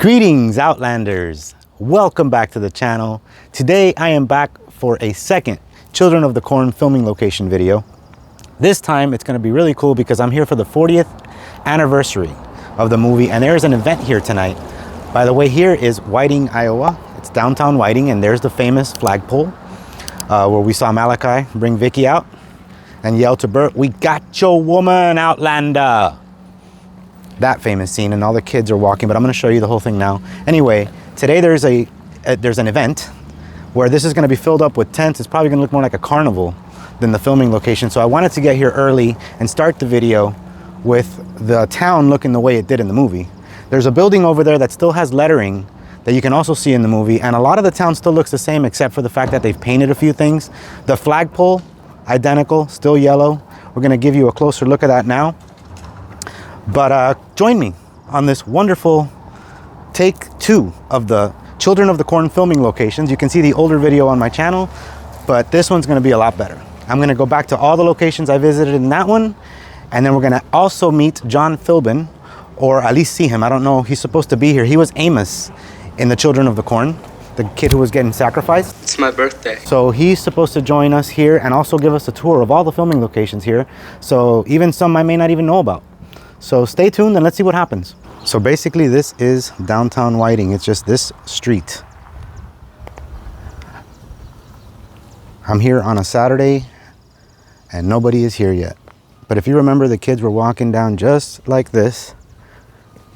Greetings, Outlanders. Welcome back to the channel. Today I am back for a second Children of the Corn filming location video. This time it's going to be really cool because I'm here for the 40th anniversary of the movie, and there's an event here tonight. By the way, here is Whiting, Iowa. It's downtown Whiting, and there's the famous flagpole where we saw Malachi bring Vicky out and yell to Bert, "We got your woman, Outlander!" That famous scene, and all the kids are walking, but I'm going to show you the whole thing now. Anyway, today there's an event where this is going to be filled up with tents. It's probably going to look more like a carnival than the filming location. So I wanted to get here early and start the video with the town looking the way it did in the movie. There's a building over there that still has lettering that you can also see in the movie, and a lot of the town still looks the same except for the fact that they've painted a few things. The flagpole, identical, still yellow. We're going to give you a closer look at that now. But join me on this wonderful take 2 of the Children of the Corn filming locations. You can see the older video on my channel, but this one's going to be a lot better. I'm going to go back to all the locations I visited in that one, and then we're going to also meet John Philbin, or at least see him. I don't know, he's supposed to be here. He was Amos in the Children of the Corn, the kid who was getting sacrificed. It's my birthday. So he's supposed to join us here and also give us a tour of all the filming locations here, so even some I may not even know about. So stay tuned and let's see what happens. So basically this is downtown Whiting. It's just this street. I'm here on a Saturday and nobody is here yet. But if you remember, the kids were walking down just like this.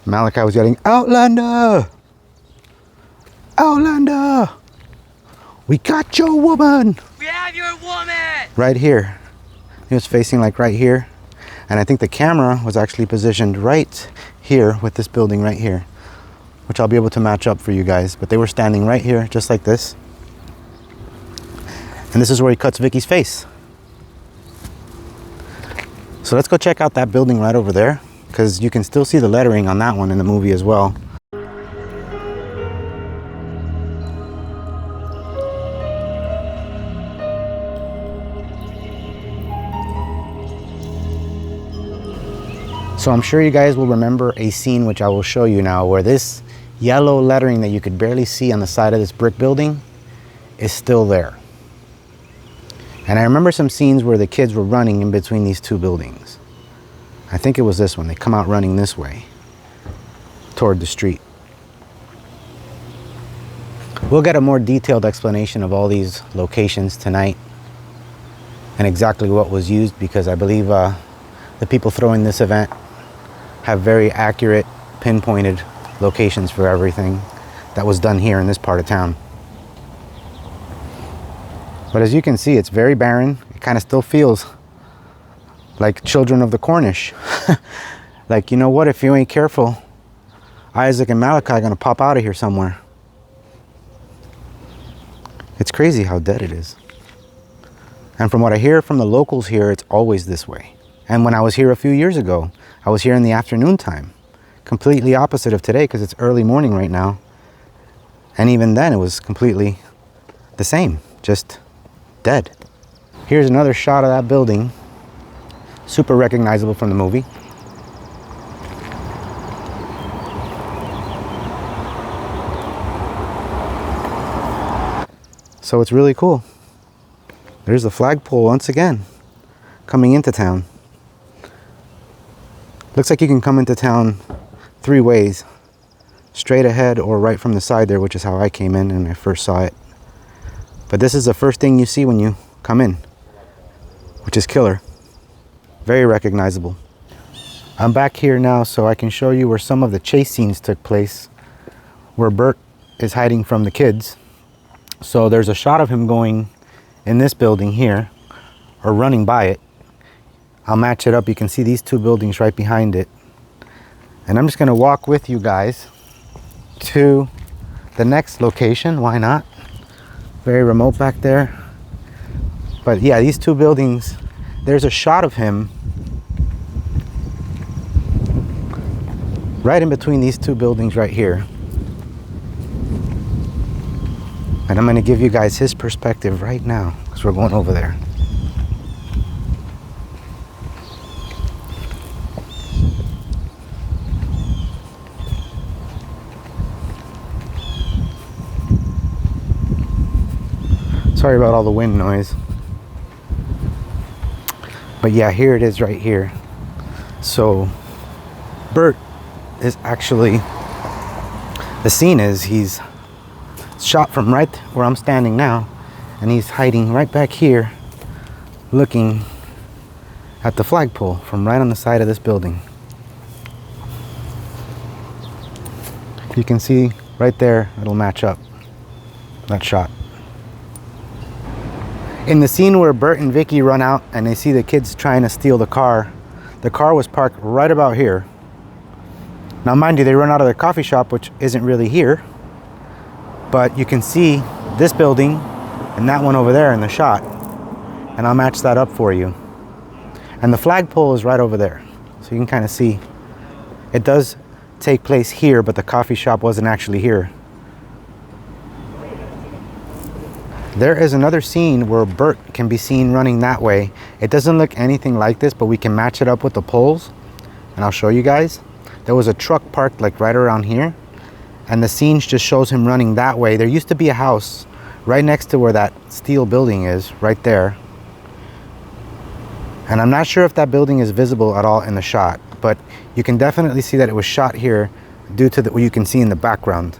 Malachi was yelling, "Outlander! Outlander! We got your woman! We have your woman!" Right here. He was facing like right here. And I think the camera was actually positioned right here with this building right here, which I'll be able to match up for you guys. But they were standing right here, just like this. And this is where he cuts Vicky's face. So let's go check out that building right over there, because you can still see the lettering on that one in the movie as well. So I'm sure you guys will remember a scene which I will show you now, where this yellow lettering that you could barely see on the side of this brick building is still there. And I remember some scenes where the kids were running in between these two buildings. I think it was this one. They come out running this way toward the street. We'll get a more detailed explanation of all these locations tonight and exactly what was used, because I believe the people throwing this event have very accurate, pinpointed locations for everything that was done here in this part of town. But as you can see, it's very barren. It kind of still feels like Children of the Cornish. Like, you know what, if you ain't careful, Isaac and Malachi are gonna pop out of here somewhere. It's crazy how dead it is. And from what I hear from the locals here, it's always this way. And when I was here a few years ago, I was here in the afternoon time, completely opposite of today because it's early morning right now. And even then it was completely the same, just dead. Here's another shot of that building, super recognizable from the movie. So it's really cool. There's the flagpole once again, coming into town. Looks like you can come into town 3 ways, straight ahead or right from the side there, which is how I came in and I first saw it. But this is the first thing you see when you come in, which is killer. Very recognizable. I'm back here now so I can show you where some of the chase scenes took place, where Bert is hiding from the kids. So there's a shot of him going in this building here, or running by it. I'll match it up. You can see these 2 buildings right behind it. And I'm just going to walk with you guys to the next location. Why not? Very remote back there. But yeah, these 2 buildings, there's a shot of him right in between these 2 buildings right here. And I'm going to give you guys his perspective right now, because we're going over there. Sorry about all the wind noise. But yeah, here it is right here. So Bert is actually, the scene is he's shot from right where I'm standing now, and he's hiding right back here looking at the flagpole from right on the side of this building. You can see right there, it'll match up, that shot. In the scene where Bert and Vicky run out and they see the kids trying to steal the car was parked right about here. Now mind you, they run out of the coffee shop, which isn't really here, but you can see this building and that one over there in the shot, and I'll match that up for you. And the flagpole is right over there, so you can kind of see it does take place here, but the coffee shop wasn't actually here. There is another scene where Bert can be seen running that way. It doesn't look anything like this, but we can match it up with the poles, and I'll show you guys. There was a truck parked like right around here, and the scene just shows him running that way. There used to be a house right next to where that steel building is, right there. And I'm not sure if that building is visible at all in the shot, but you can definitely see that it was shot here due to what you can see in the background.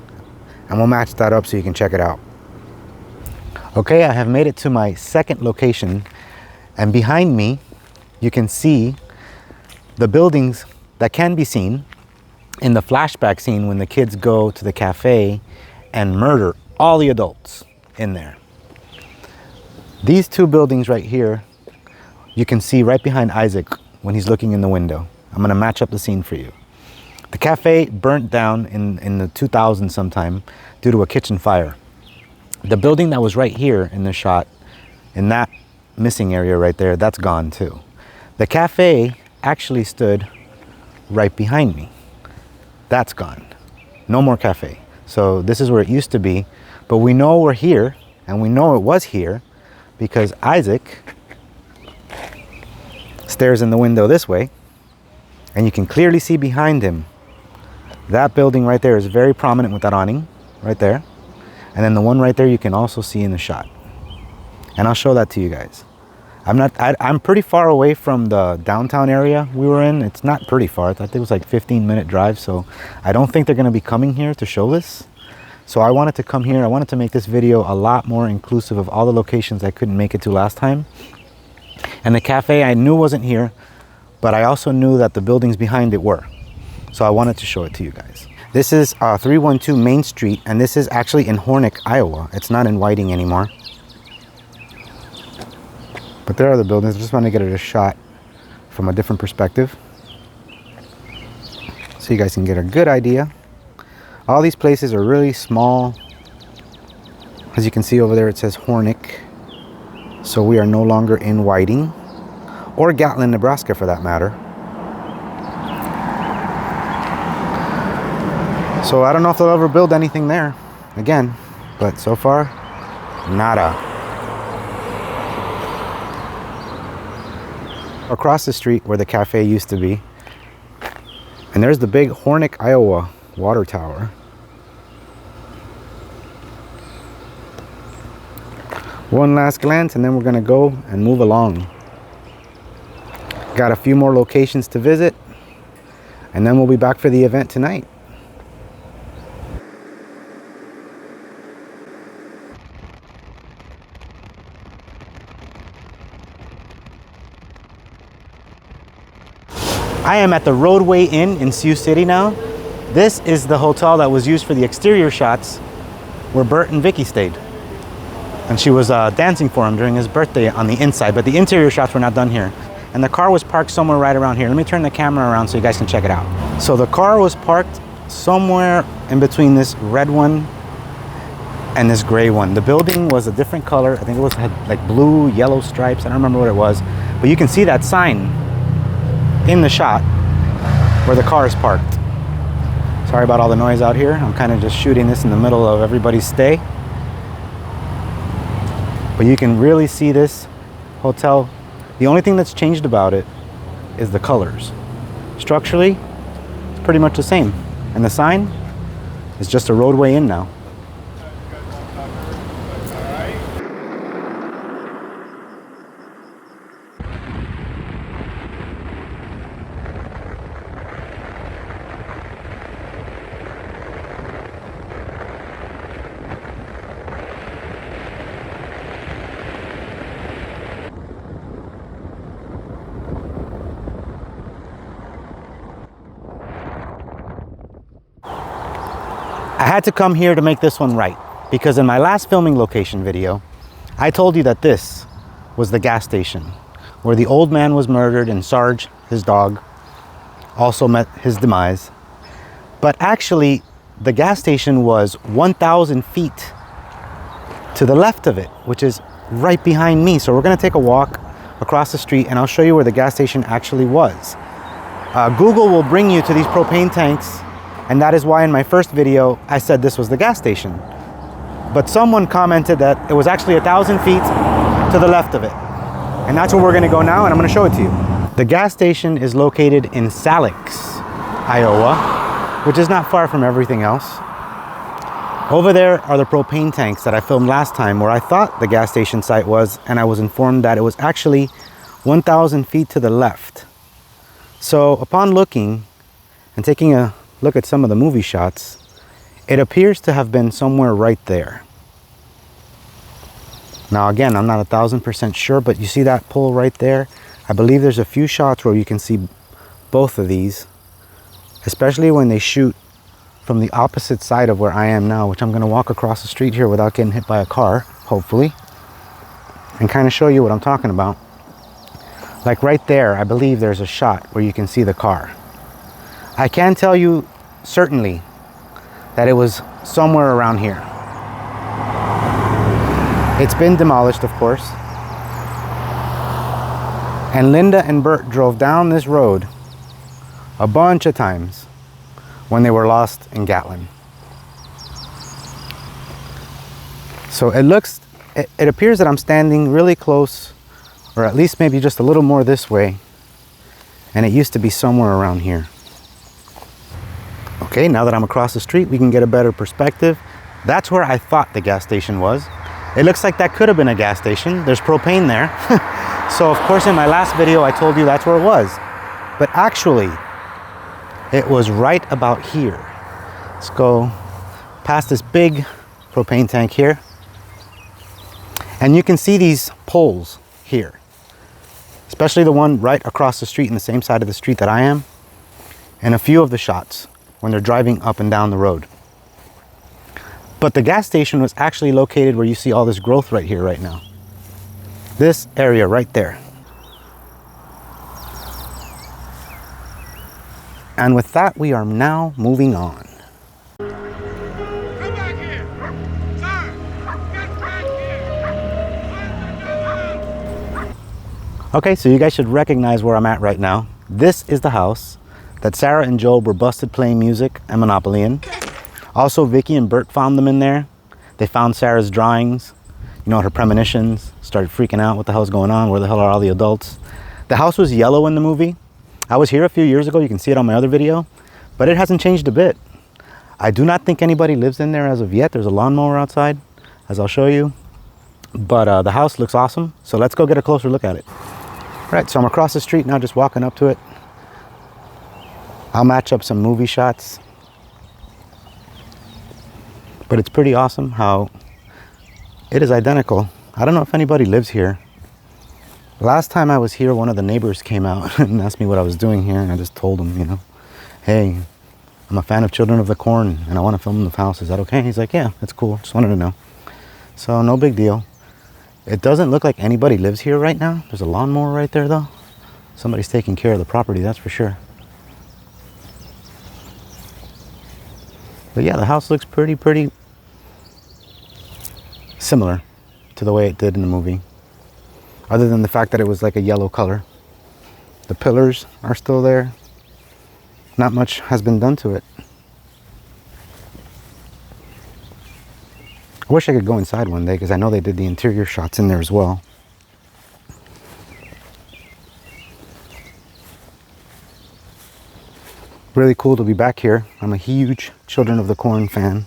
And we'll match that up so you can check it out. Okay, I have made it to my second location, and behind me you can see the buildings that can be seen in the flashback scene when the kids go to the cafe and murder all the adults in there. These two buildings right here, you can see right behind Isaac when he's looking in the window. I'm gonna match up the scene for you. The cafe burnt down in the 2000s sometime due to a kitchen fire. The building that was right here in the shot, in that missing area right there, that's gone too. The cafe actually stood right behind me. That's gone. No more cafe. So this is where it used to be, but we know we're here, and we know it was here because Isaac stares in the window this way, and you can clearly see behind him. That building right there is very prominent with that awning right there. And then the one right there you can also see in the shot. And I'll show that to you guys. I'm pretty far away from the downtown area we were in. It's not pretty far. I think it was like 15-minute drive. So I don't think they're gonna be coming here to show this. So I wanted to come here. I wanted to make this video a lot more inclusive of all the locations I couldn't make it to last time. And the cafe I knew wasn't here, but I also knew that the buildings behind it were. So I wanted to show it to you guys. This is 312 Main Street, and this is actually in Hornick, Iowa. It's not in Whiting anymore. But there are the buildings. I just want to get it a shot from a different perspective so you guys can get a good idea. All these places are really small. As you can see over there, it says Hornick. So we are no longer in Whiting, or Gatlin, Nebraska for that matter. So I don't know if they'll ever build anything there again, but so far, nada. Across the street where the cafe used to be, and there's the big Hornick, Iowa water tower. One last glance and then we're gonna go and move along. Got a few more locations to visit, and then we'll be back for the event tonight. I am at the Roadway Inn in Sioux City now. This is the hotel that was used for the exterior shots where Bert and Vicky stayed. And she was dancing for him during his birthday on the inside, but the interior shots were not done here. And the car was parked somewhere right around here. Let me turn the camera around so you guys can check it out. So the car was parked somewhere in between this red one and this gray one. The building was a different color. I think it had like blue, yellow stripes. I don't remember what it was, but you can see that sign in the shot where the car is parked. Sorry about all the noise out here. I'm kind of just shooting this in the middle of everybody's stay. But you can really see this hotel. The only thing that's changed about it is the colors. Structurally, it's pretty much the same. And the sign is just a Roadway Inn now. I had to come here to make this one right, because in my last filming location video, I told you that this was the gas station where the old man was murdered and Sarge, his dog, also met his demise. But actually, the gas station was 1,000 feet to the left of it, which is right behind me. So we're gonna take a walk across the street and I'll show you where the gas station actually was. Google will bring you to these propane tanks, and that is why in my first video I said this was the gas station. But someone commented that it was actually 1,000 feet to the left of it. And that's where we're gonna go now, and I'm gonna show it to you. The gas station is located in Salix, Iowa, which is not far from everything else. Over there are the propane tanks that I filmed last time, where I thought the gas station site was, and I was informed that it was actually 1,000 feet to the left. So upon looking and taking a look at some of the movie shots, it appears to have been somewhere right there. Now again, I'm not 1,000% sure, but you see that pole right there? I believe there's a few shots where you can see both of these, especially when they shoot from the opposite side of where I am now, which I'm gonna walk across the street here without getting hit by a car, hopefully, and kind of show you what I'm talking about. Like right there, I believe there's a shot where you can see the car. I can tell you certainly that it was somewhere around here. It's been demolished, of course. And Linda and Bert drove down this road a bunch of times when they were lost in Gatlin. So it appears that I'm standing really close, or at least maybe just a little more this way, and it used to be somewhere around here. Okay, now that I'm across the street, we can get a better perspective. That's where I thought the gas station was. It looks like that could have been a gas station. There's propane there. So of course in my last video I told you that's where it was. But actually, it was right about here. Let's go past this big propane tank here. And you can see these poles here, especially the one right across the street in the same side of the street that I am, and a few of the shots when they're driving up and down the road. But the gas station was actually located where you see all this growth right here, right now. This area right there. And with that, we are now moving on. Come back here! Sir! Get back here! Okay, so you guys should recognize where I'm at right now. This is the house that Sara and Jobe were busted playing music and Monopoly in. Also, Vicky and Bert found them in there. They found Sara's drawings, you know, her premonitions, started freaking out. What the hell's going on? Where the hell are all the adults? The house was yellow in the movie. I was here a few years ago. You can see it on my other video, but it hasn't changed a bit. I do not think anybody lives in there as of yet. There's a lawnmower outside, as I'll show you. But the house looks awesome. So let's go get a closer look at it. All right, so I'm across the street now, just walking up to it. I'll match up some movie shots. But it's pretty awesome how it is identical. I don't know if anybody lives here. Last time I was here, one of the neighbors came out and asked me what I was doing here, and I just told him, you know, hey, I'm a fan of Children of the Corn and I want to film the house. Is that okay? He's like, yeah, that's cool. Just wanted to know. So no big deal. It doesn't look like anybody lives here right now. There's a lawnmower right there though. Somebody's taking care of the property, that's for sure. But yeah, the house looks pretty similar to the way it did in the movie. Other than the fact that it was like a yellow color. The pillars are still there. Not much has been done to it. I wish I could go inside one day because I know they did the interior shots in there as well. Really cool to be back here. I'm a huge Children of the Corn fan.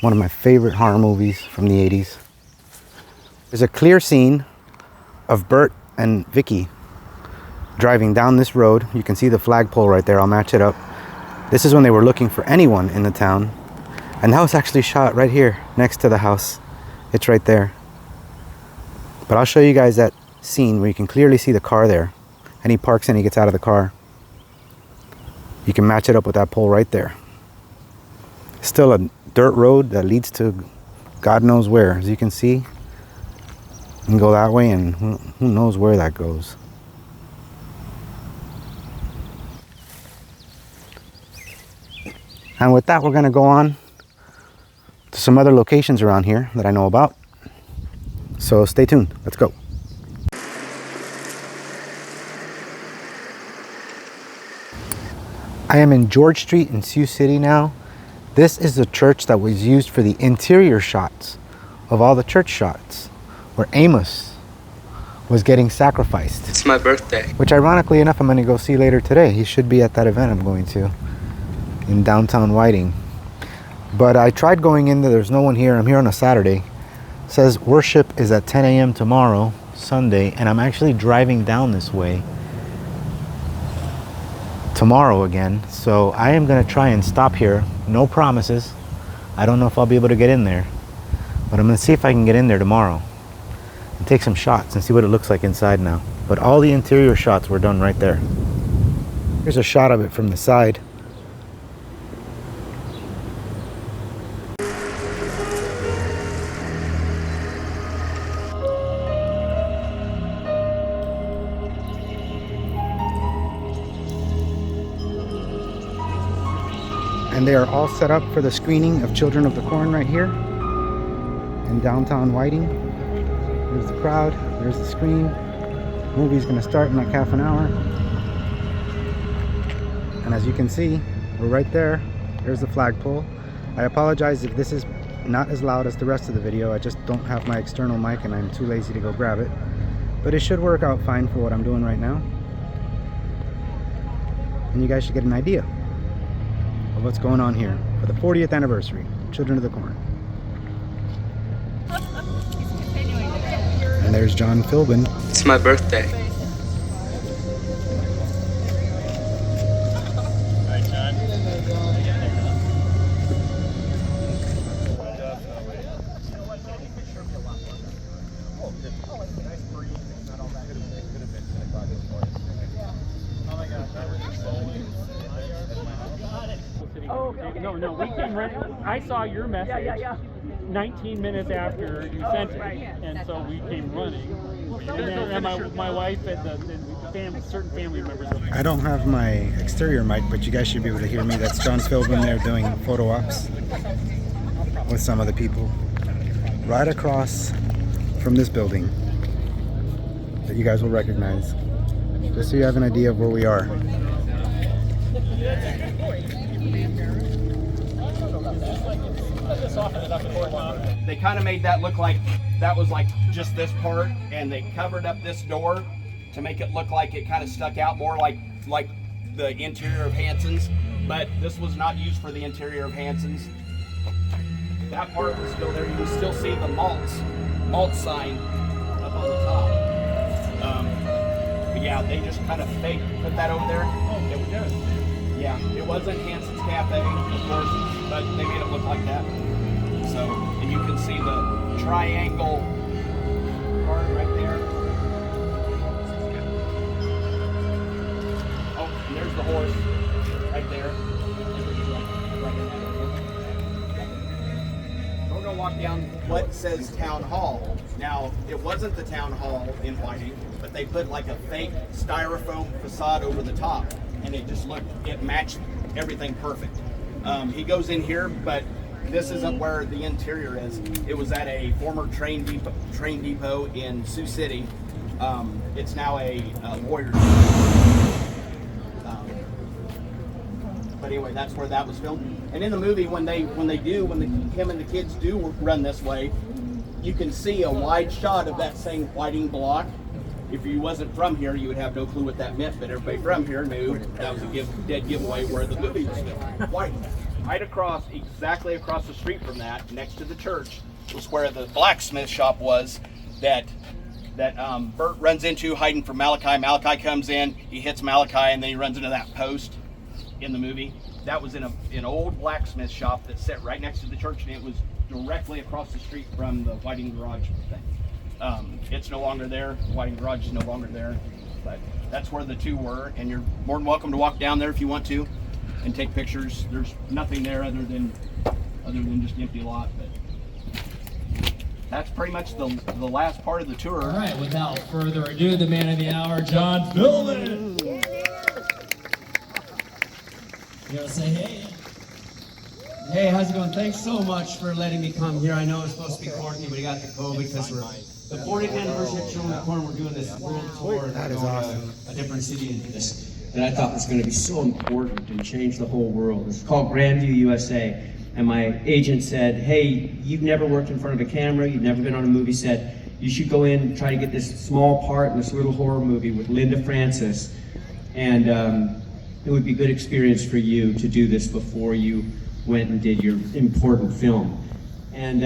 One of my favorite horror movies from the 80s. There's a clear scene of Bert and Vicky driving down this road. You can see the flagpole right there. I'll match it up. This is when they were looking for anyone in the town. And that was actually shot right here next to the house. It's right there. But I'll show you guys that scene where you can clearly see the car there. And he parks and he gets out of the car. You can match it up with that pole right there. Still a dirt road that leads to God knows where. As you can see, you can go that way, and who knows where that goes. And with that, we're going to go on to some other locations around here that I know about. So stay tuned. Let's go. I am in George Street in Sioux City now. This is the church that was used for the interior shots of all the church shots where Amos was getting sacrificed. It's my birthday. Which ironically enough, I'm going to go see later today. He should be at that event I'm going to in downtown Whiting. But I tried going in there. There's no one here. I'm here on a Saturday. It says worship is at 10 a.m. tomorrow, Sunday. And I'm actually driving down this way tomorrow again. So I am going to try and stop here. No promises. I don't know if I'll be able to get in there. But I'm going to see if I can get in there tomorrow and take some shots and see what it looks like inside now. But all the interior shots were done right there. Here's a shot of it from the side. And they are all set up for the screening of Children of the Corn right here in downtown Whiting. There's the crowd, there's the screen. The movie's gonna start in like half an hour. And as you can see, we're right there. There's the flagpole. I apologize if this is not as loud as the rest of the video. I just don't have my external mic and I'm too lazy to go grab it. But it should work out fine for what I'm doing right now. And you guys should get an idea of what's going on here for the 40th anniversary, Children of the Corn. And there's John Philbin. It's my birthday. Hi, John. Oh, okay. No, we came right. I saw your message 19 minutes after you sent it, and so we came running. And then my wife and certain family members. I don't have my exterior mic, but you guys should be able to hear me. That's John Philbin there doing photo ops with some of the people right across from this building that you guys will recognize, just so you have an idea of where we are. They kind of made that look like that was like just this part, and they covered up this door to make it look like it kind of stuck out more like the interior of Hanson's, but this was not used for the interior of Hanson's. That part was still there. You can still see the malt sign up on the top. But yeah, they just kind of fake put that over there. Yeah, it wasn't Hanson's Cafe, of course, but they made it look like that. So, and you can see the triangle part right there. Oh, and there's the horse right there. We're gonna walk down what says Town Hall. Now, it wasn't the Town Hall in Whiting, but they put like a fake styrofoam facade over the top, and it just looked, it matched everything perfect. He goes in here, but this isn't where the interior is. It was at a former train depot in Sioux City. It's now a lawyer's. But anyway, that's where that was filmed. And in the movie, when him and the kids do run this way, you can see a wide shot of that same Whiting block. If you wasn't from here, you would have no clue what that meant, but everybody from here knew that was a dead giveaway where the movie was filmed. Whiting. Right across, exactly across the street from that, next to the church, was where the blacksmith shop was that Bert runs into hiding from Malachi. Malachi comes in, he hits Malachi, and then he runs into that post in the movie. That was in an old blacksmith shop that sat right next to the church, and it was directly across the street from the Whiting Garage thing. It's no longer there. The Whiting Garage is no longer there, but that's where the two were, and you're more than welcome to walk down there if you want to and take pictures. There's nothing there other than other than just empty lot. But that's pretty much the last part of the tour. All right, without further ado, the man of the hour, John Philbin. You want to say hey? Hey, how's it going? Thanks so much for letting me come here. I know it's supposed to be Courtney, but he got the COVID because we're the 40th anniversary of Children of the Corn. We're doing this world tour and That is going awesome. to a different city and this that I thought was going to be so important and change the whole world. It's called Grandview, USA. And my agent said, hey, you've never worked in front of a camera, you've never been on a movie set. You should go in and try to get this small part in this little horror movie with Linda Francis. And it would be a good experience for you to do this before you went and did your important film. And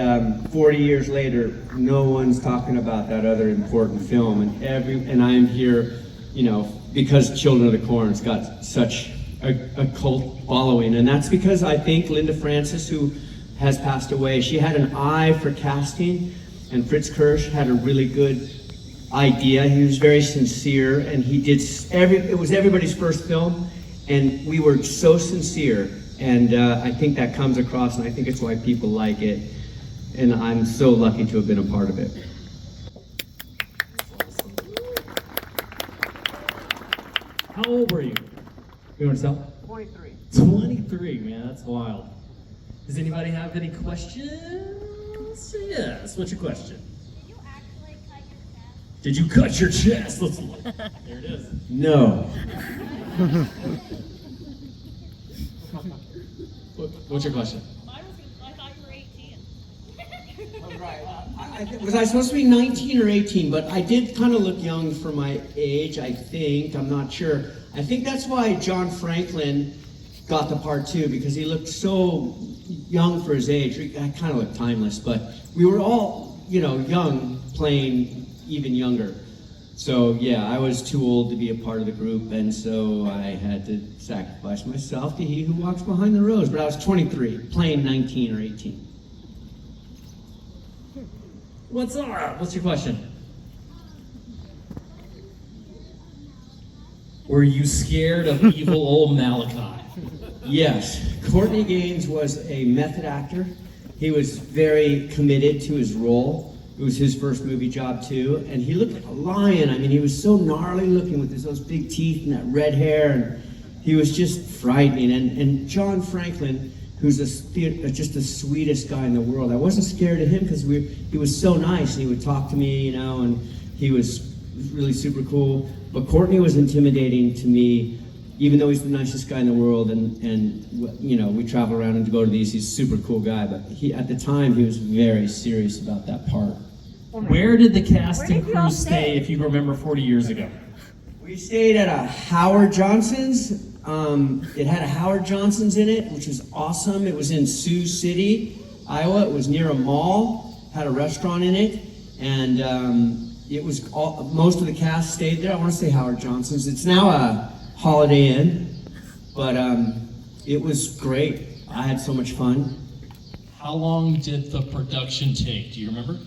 40 years later, no one's talking about that other important film. And I'm here, you know, because Children of the Corn's got such a cult following. And that's because I think Linda Francis, who has passed away, she had an eye for casting, and Fritz Kirsch had a really good idea. He was very sincere, and he did it was everybody's first film, and we were so sincere. And I think that comes across, and I think it's why people like it. And I'm so lucky to have been a part of it. How old were you? You want to tell? 23. 23, man, that's wild. Does anybody have any questions? Yes, what's your question? Did you actually cut your chest? Did you cut your chest? Let's look. There it is. No. What's your question? I thought you were 18. Was I supposed to be 19 or 18? But I did kind of look young for my age, I think. I'm not sure. I think that's why John Franklin got the part too, because he looked so young for his age. I kind of looked timeless, but we were all, you know, young, playing even younger. So yeah, I was too old to be a part of the group, and so I had to sacrifice myself to he who walks behind the rose. But I was 23, playing 19 or 18. What's Sara? What's your question? Were you scared of evil old Malachi? Yes, Courtney Gaines was a method actor. He was very committed to his role. It was his first movie job too, and he looked like a lion. I mean, he was so gnarly looking with those big teeth and that red hair, and he was just frightening. And John Franklin, who's just the sweetest guy in the world, I wasn't scared of him because he was so nice, and he would talk to me, you know, and he was really super cool. But Courtney was intimidating to me, even though he's the nicest guy in the world, and you know, we travel around and go to these. He's a super cool guy, but at the time he was very serious about that part. Where did the cast and crew stay, if you remember, 40 years ago? We stayed at a Howard Johnson's. It had a Howard Johnson's in it, which was awesome. It was in Sioux City, Iowa. It was near a mall, had a restaurant in it, and it was most of the cast stayed there. I want to say Howard Johnson's. It's now a Holiday Inn, but it was great. I had so much fun. How long did the production take? Do you remember?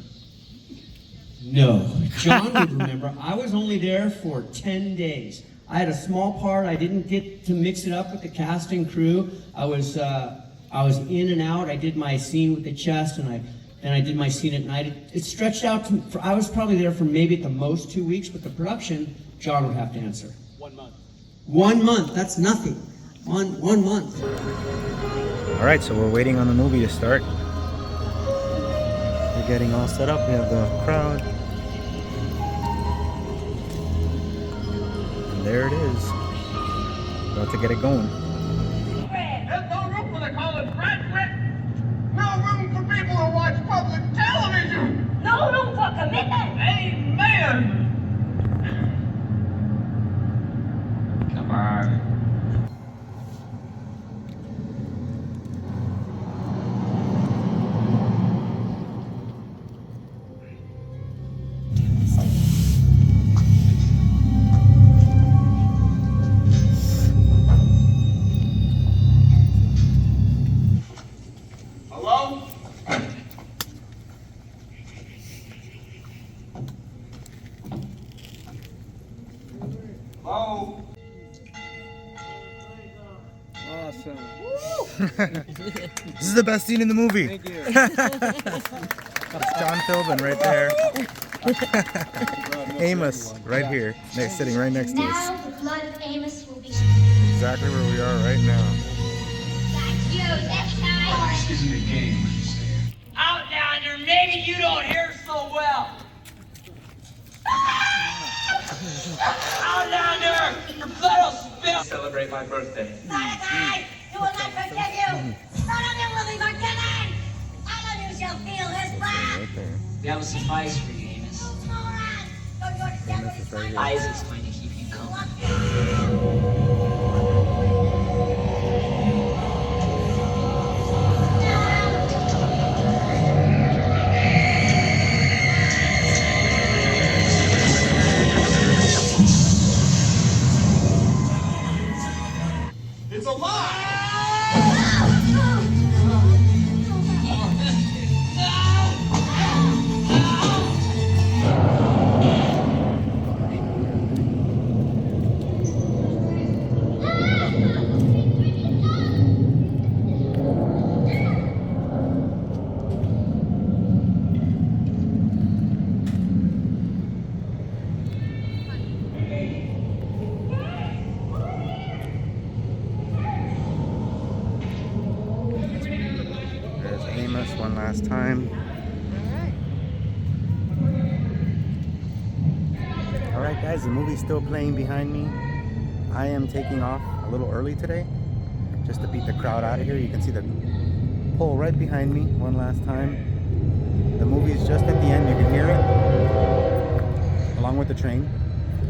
No, John would remember. I was only there for 10 days. I had a small part. I didn't get to mix it up with the cast and crew. I was in and out. I did my scene with the chest, and I did my scene at night. It stretched out to, I was probably there for maybe at the most 2 weeks, but the production, John would have to answer. 1 month. 1 month, that's nothing. One month. All right, so we're waiting on the movie to start. We're getting all set up. We have the crowd. And there it is. About to get it going. There's no room for the college graduate. No room for people who watch public television. No room for commitment. Amen. Come on. Hello? Hello? Awesome. This is the best scene in the movie. Thank you. It's John Philbin right there. Amos right here, sitting right next to us. Now the blood of Amos will be. Exactly where we are right now. That's you, this time. This isn't a game. Outlander, maybe you don't hear so well. Outlander, your blood will spill. Celebrate my birthday. Sara, you will not forgive you. None of you will be forgiven. All of you shall feel his wrath. Right there. We have a surprise for you, Amos. Amos is right here. Isaac's going to keep you company. It's a lie! There's Amos one last time. Alright guys, the movie's still playing behind me. I am taking off a little early today, just to beat the crowd out of here. You can see the pole right behind me one last time. The movie is just at the end, you can hear it, along with the train.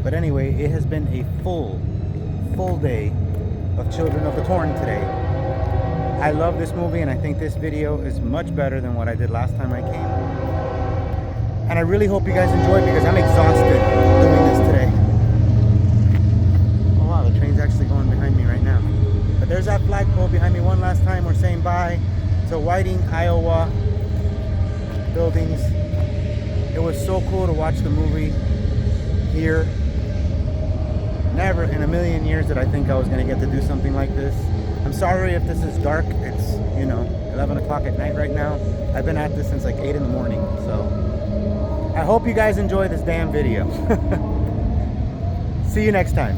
But anyway, it has been a full day of Children of the Corn today. I love this movie, and I think this video is much better than what I did last time I came. And I really hope you guys enjoy, because I'm exhausted doing this today. Oh wow, the train's actually going behind me right now. But there's that flagpole behind me one last time. We're saying bye to Whiting, Iowa buildings. It was so cool to watch the movie here. Never in a million years did I think I was going to get to do something like this. I'm sorry if this is dark. It's, 11 o'clock at night right now. I've been at this since like 8 in the morning. So I hope you guys enjoy this damn video. See you next time.